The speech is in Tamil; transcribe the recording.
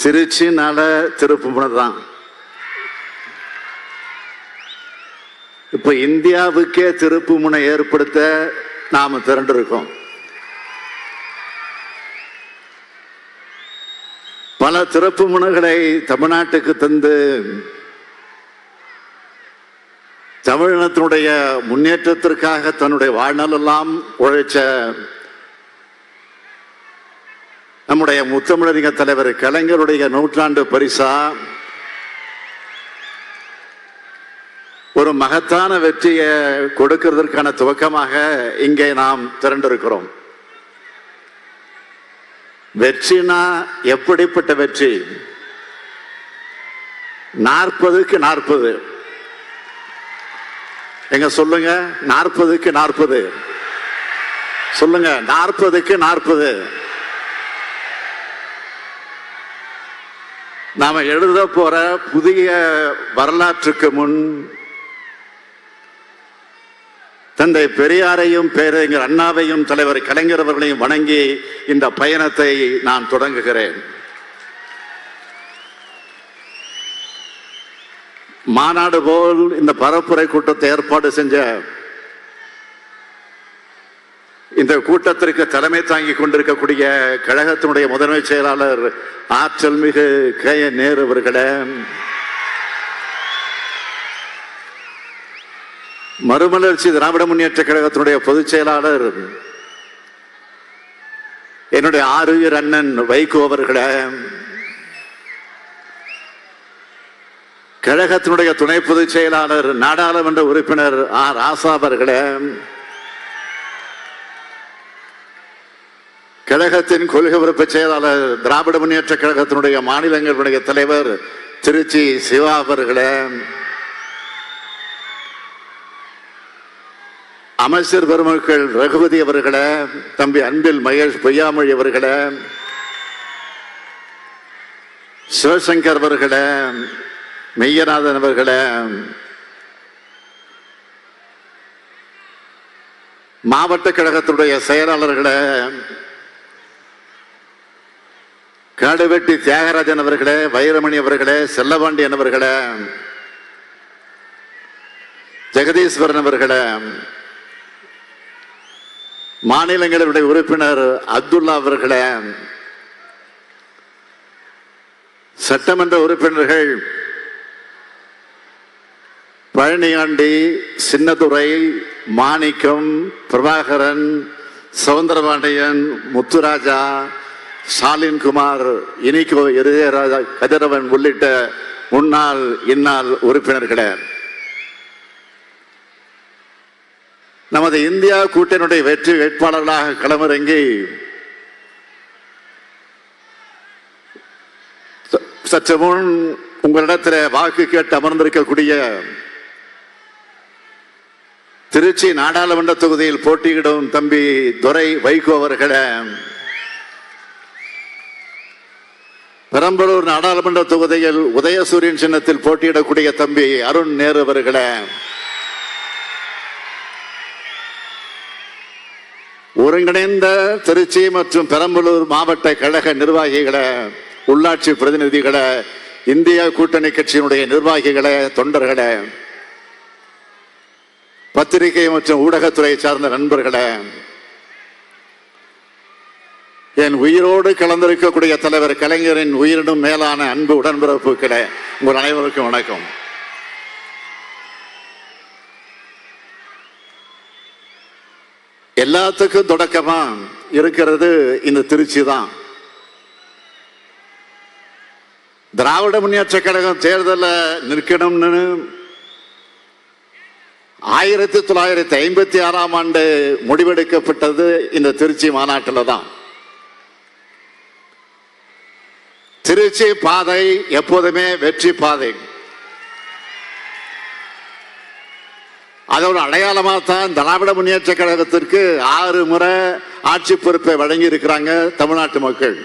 திருச்சினால திருப்புமுனை தான். இப்ப இந்தியாவுக்கே திருப்புமுனை ஏற்படுத்த நாம திரண்டிருக்கோம். பல திருப்புமுனைகளை தமிழ்நாட்டுக்கு தந்து தமிழினத்தினுடைய முன்னேற்றத்திற்காக தன்னுடைய வாழ்நாளெல்லாம் உழைச்ச நம்முடைய முத்தமிழறிஞர் தலைவர் கலைஞருடைய நூற்றாண்டு பரிசா ஒரு மகத்தான வெற்றியை கொடுக்கிறதற்கான துவக்கமாக இங்கே நாம் திரண்டிருக்கிறோம். வெற்றினா எப்படிப்பட்ட வெற்றி? 40க்கு 40. எங்க சொல்லுங்க, 40க்கு 40 சொல்லுங்க, 40க்கு 40. நாம எழுத போற புதிய வரலாற்றுக்கு முன் தந்தை பெரியாரையும் பேரறிஞர் அண்ணாவையும் தலைவர் கலைஞர் அவர்களையும் வணங்கி இந்த பயணத்தை நான் தொடங்குகிறேன். மாநாடு போல் இந்த பரப்புரை கூட்டத்தை ஏற்பாடு செஞ்ச இந்த கூட்டத்திற்கு தலைமை தாங்கி கொண்டிருக்கக்கூடிய கழகத்தினுடைய முதன்மை செயலாளர் ஆற்றல் மிகு கே.என். நேரு அவர்களே, மறுமலர்ச்சி திராவிட முன்னேற்ற கழகத்தினுடைய பொதுச் செயலாளர் என்னுடைய ஆருயிர் அண்ணன் வைகோ அவர்களே, கழகத்தினுடைய துணை பொதுச் செயலாளர் நாடாளுமன்ற உறுப்பினர் ஆர். ராசா அவர்களே, கழகத்தின் கொள்கை உறுப்பு செயலாளர் திராவிட முன்னேற்ற கழகத்தினுடைய மாநிலங்களுடைய தலைவர் திருச்சி சிவா அவர்களே, அமைச்சர் பெருமக்கள் ரகுபதி அவர்களே, தம்பி அன்பில் மகேஷ் பொய்யாமொழி அவர்களே, சிவசங்கர் அவர்களே, மெய்யநாதன் அவர்களே, மாவட்ட கழகத்துடைய செயலாளர்களே, காடுவெட்டி தியாகராஜன் அவர்களே, வைரமணி அவர்களே, செல்லபாண்டியன் அவர்களே, ஜெகதீஸ்வரன் அவர்களே, மாநிலங்களுடைய உறுப்பினர் அப்துல்லா அவர்களே, சட்டமன்ற உறுப்பினர்கள் பழனியாண்டி, சின்னதுரை, மாணிக்கம், பிரபாகரன், சவுந்தரபாண்டியன், முத்துராஜா, ஸ்டாலின் குமார், இனிகோ இருதயராஜா, கதிரவன் உள்ளிட்ட முன்னாள் இந்நாள் உறுப்பினர்களே, நமது இந்தியா கூட்டணியுடைய வெற்றி வேட்பாளர்களாக களமிறங்கி சற்று முன் உங்களிடத்தில் வாக்கு கேட்டு அமர்ந்திருக்கக்கூடிய திருச்சி நாடாளுமன்ற தொகுதியில் போட்டியிடும் தம்பி துரை வைகோ அவர்களே, பெரம்பலூர் நாடாளுமன்ற தொகுதியில் உதயசூரியன் சின்னத்தில் போட்டியிடக்கூடிய தம்பி அருண் நேரு அவர்களே, ஒருங்கிணைந்த திருச்சி மற்றும் பெரம்பலூர் மாவட்ட கழக நிர்வாகிகளே, உள்ளாட்சி பிரதிநிதிகளே, இந்தியா கூட்டணி கட்சியினுடைய நிர்வாகிகளே, தொண்டர்களே, பத்திரிகை மற்றும் ஊடகத்துறை சார்ந்த நண்பர்களே, என் உயிரோடு கலந்திருக்கக்கூடிய தலைவர் கலைஞரின் உயிரினும் மேலான அன்பு உடன்பிறப்புகளே, உங்கள் அனைவருக்கும் வணக்கம். எல்லாத்துக்கும் தொடக்கமா இருக்கிறது இந்த திருச்சி தான். திராவிட முன்னேற்ற கழகம் தேர்தலில் நிற்கணும்னு 1956ஆம் ஆண்டு முடிவெடுக்கப்பட்டது இந்த திருச்சி மாநாட்டில் தான். திருச்சி பாதை எப்போதுமே வெற்றி பாதை. அதோட அடையாளமாக தான் திராவிட முன்னேற்ற கழகத்திற்கு 6 முறை ஆட்சி பொறுப்பை வழங்கி இருக்கிறாங்க தமிழ்நாட்டு மக்கள்.